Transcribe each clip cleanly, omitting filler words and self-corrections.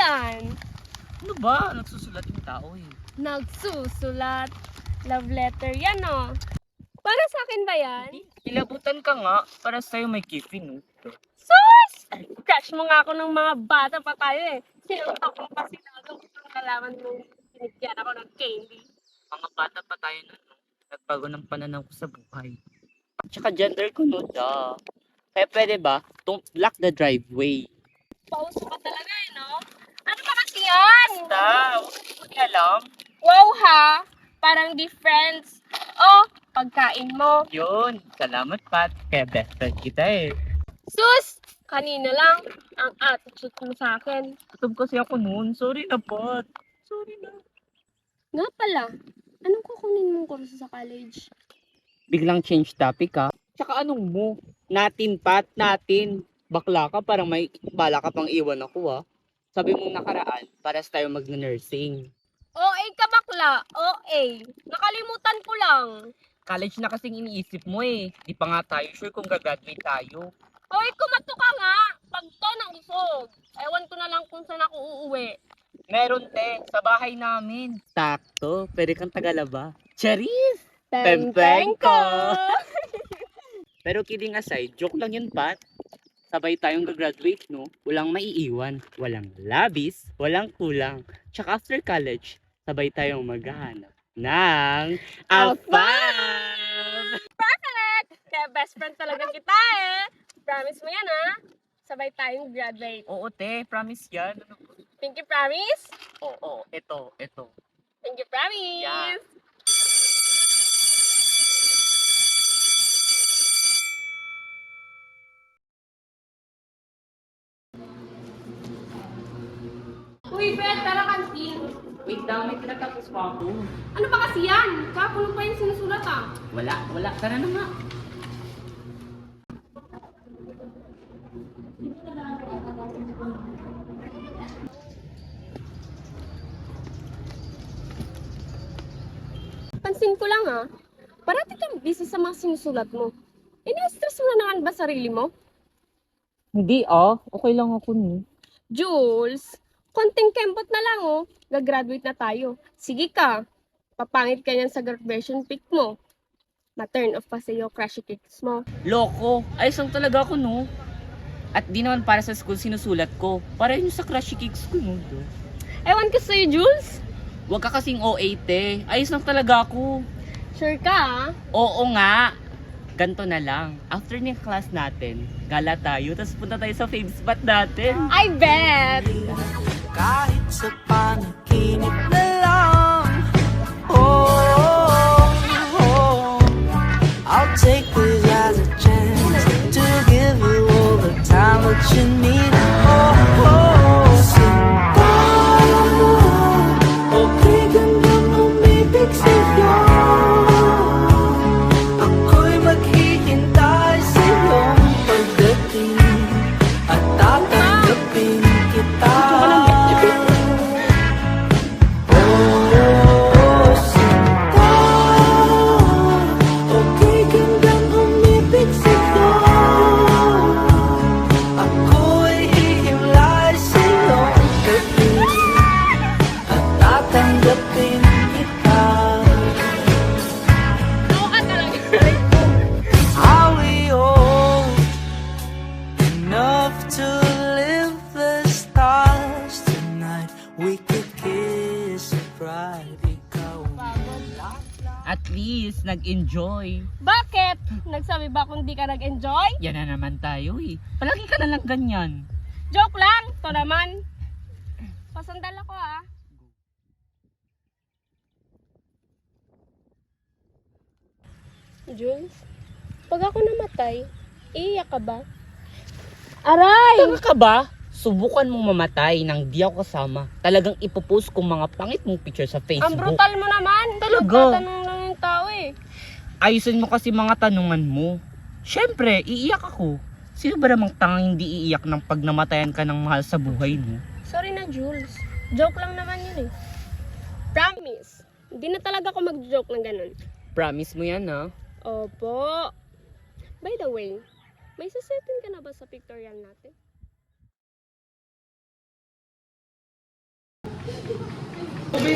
yan? Ano ba? Nagsusulat yung tao eh. Nagsusulat. Love letter yan, oh. Para sa akin ba yan? Ilabutan ka nga para sa'yo may gifting. Sus! Crush mo nga ako ng mga bata pa tayo eh. Sinuntok mo pa sila kung nalaman mo binigyan ako ng candy. Mga bata pa tayo nun. No? Nagbago ng pananaw ko sa buhay. Tsaka gender ko no, da. Kaya pwede ba, don't block the driveway. Pauso ka talaga eh, no? Ano ba kasi yan? Basta, huwag mo alam. Wow ha! Parang difference. Oh, pagkain mo. Yun, salamat Pat. Kaya best friend kita eh. Sus! Kanina lang ang attitude mo sa akin. Katog kasi ako noon. Sorry na Pat. Sorry na. Nga pala, anong kukunin mong kurso sa college? Biglang change topic ka. Tsaka anong mo? Natin Pat, natin. Bakla ka, parang may bala ka pang iwan ako ah. Sabi mong nakaraan, para sa tayo mag-nursing. OA ka bakla, OA. Nakalimutan ko lang. College na kasing iniisip mo eh. Di pa nga tayo sure kung gagraduate tayo. Hoy, kumato ka nga. Pag to nang usog. Ewan ko na lang kung saan ako uuwi. Meron te, sa bahay namin. Takto, pwede kang tagalaba. Charis! Tempeng ko! Pero kidding aside, joke lang yun Pat. Sabay tayong gagraduate no, walang maiiwan, walang labis, walang kulang. Tsaka after college, sabay tayong maghahanap ng AFAM! Kaya best friend talaga kita eh. Promise mo yan ha. Sabay tayong graduate. Oo te, promise yan. Pinky promise? Oo, ito. Pinky promise. Yeah. Uy, Beth, tara kantin. Wait lang, may tinatapos pa ako. Ano ba kasi yan? Kapuno pa yung sinusulat ah. Wala, tara na nga. Pansin ko lang ah. Parati kang busy sa mga sinusulat mo. Ini-stress mo na naman ba sarili mo? Hindi okay lang ako no. Jules, konting kembot na lang oh. Gagraduate na tayo. Sige ka. Papangit ka niyan sa graduation pic mo. Ma-turn off pa sa'yo crushy kicks mo. Loko, ayos lang talaga ako no. At di naman para sa school sinusulat ko. Para yun sa crushy kicks ko no. Ewan ko sa'yo, Jules. Huwag ka kasing OA te. Ayos lang talaga ako. Sure ka ah? Oo nga. Ganto na lang. After ng class natin, gala tayo, tapos punta tayo sa fave spot natin. I bet! Kahit sa panaginip na lang. Oh, I'll take this as a chance to give you all the time that you need. Sinta, okay gandang umibig sa'yo. Ako'y maghihintay sa iyong pagdating at tatanggapin kita. Ano ka talaga? Are we old enough to live the stars tonight? We could kiss a bride. Ikaw At least, nag-enjoy. Bakit? Nagsabi ba kung di ka nag-enjoy? Yan na naman tayo eh. Palagi ka na lang ganyan. Joke lang, to naman. Pasandal ako ah. Jules, pag ako namatay, iiyak ka ba? Aray! Tanga ka ba? Subukan mong mamatay nang di ako kasama. Talagang ipopost kong mga pangit mong picture sa Ang Facebook. brutal mo naman. Talaga? Nagtatanong lang yung tao eh. Ayusin mo kasi mga tanungan mo. Siyempre, iiyak ako. Sino ba namang tangang hindi iiyak ng pag namatayan ka ng mahal sa buhay mo? Sorry na Jules. Joke lang naman yun eh. Promise. Hindi na talaga ako mag-joke ng ganun. Promise mo yan ha? Opo. By the way, may sasetin ka na ba sa pictorial natin? Ano ba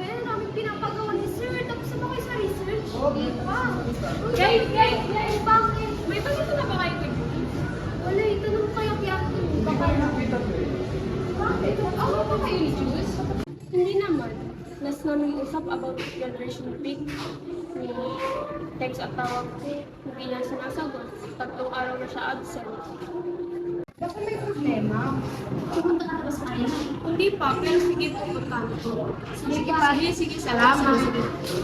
yan? Namin pinapagawa ni Sir. Tapos na ba kayo sa research? Guys! Bakit? May pagkito na ba kayo kay Julie? Wala, itanong kayo kaya ako. Bakit? Awa pa kayo ni Jules? Hindi naman. Last namin usap about graduation pic. Text at tawag ko. Hindi niya sinasagot. 3 araw na siya absent. Baka may problema. Pupunta ka na ba sa kanya? Hindi pa, pero sige pupunta ko. Sige, salamat.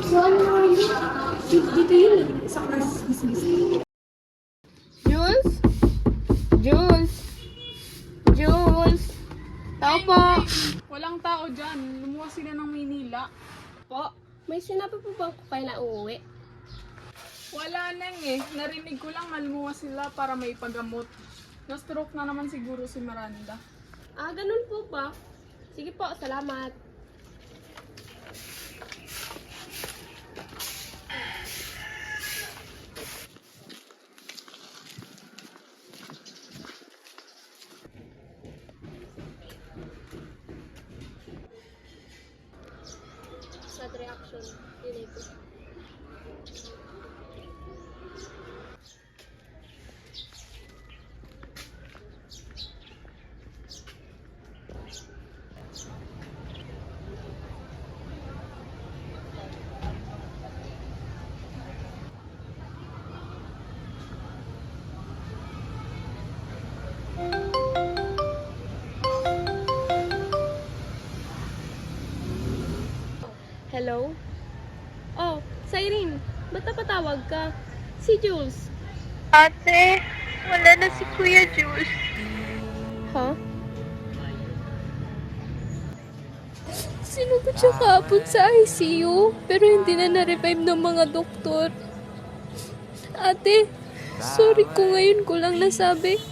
So, ano yun? Dito yun. Sa class. Jules? Jules? Tao po. Walang tao dyan. Lumuwas sila ng Maynila. Po, may sinabi po ba ko kayo na uuwi? Wala nang eh. Narinig ko lang na lumuwas sila para may pagamot. Na-stroke na naman siguro si Miranda. Ah, ganun po ba? Sige po, salamat. Sad reaction. Yun ito. Hello? Oh, Cyrene, ba't napatawag ka? Si Jules. Ate, wala na si Kuya Jules. Ha? Sinugod siya kahapon sa ICU, pero hindi na na-revive ng mga doktor. Ate, sorry ko ngayon ko lang nasabi.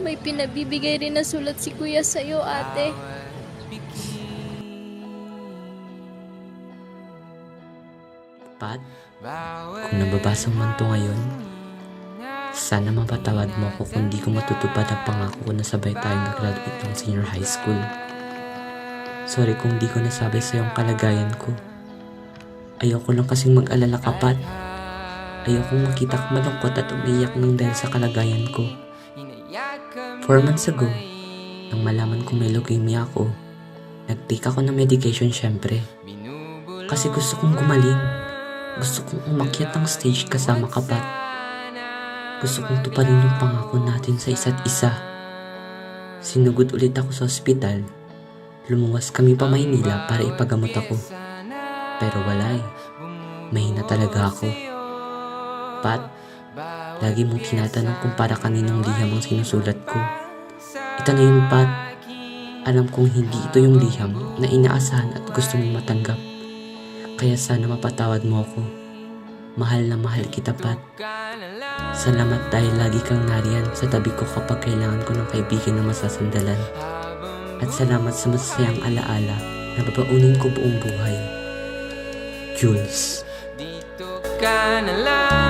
May pinabibigay rin na sulat si Kuya sa'yo, ate. Pat, kung nababasa man to ngayon, sana mapatawad mo ako kung di ko matutupad ang pangako ko na sabay tayong nag-graduate ng senior high school. Sorry kung di ko nasabi sa iyong kalagayan ko. Ayoko lang kasing mag-alala ka, Pat. Ayokong makita ka malungkot at umiiyak nang dahil sa kalagayan ko. 4 months ago, nang malaman kong may leukemia ako, nag-take ako ng medication syempre. Kasi gusto kong gumaling. Gusto kong umakyat ng stage kasama ka, Pat. Gusto kong tuparin yung pangako natin sa isa't isa. Sinugod ulit ako sa ospital. Lumuwas kami pa Maynila para ipagamot ako. Pero wala eh. Mahina talaga ako. Pat, lagi mong tinatanong kung para kaninong liham ang sinusulat ko. Ito na yun, Pat. Alam kong hindi ito yung liham na inaasahan at gusto mong matanggap. Kaya sana mapatawad mo ako. Mahal na mahal kita, Pat. Salamat dahil lagi kang nariyan sa tabi ko kapag kailangan ko ng kaibigan na masasandalan. At salamat sa masasayang alaala na babaunin ko buong buhay. Jules. Dito ka na lang.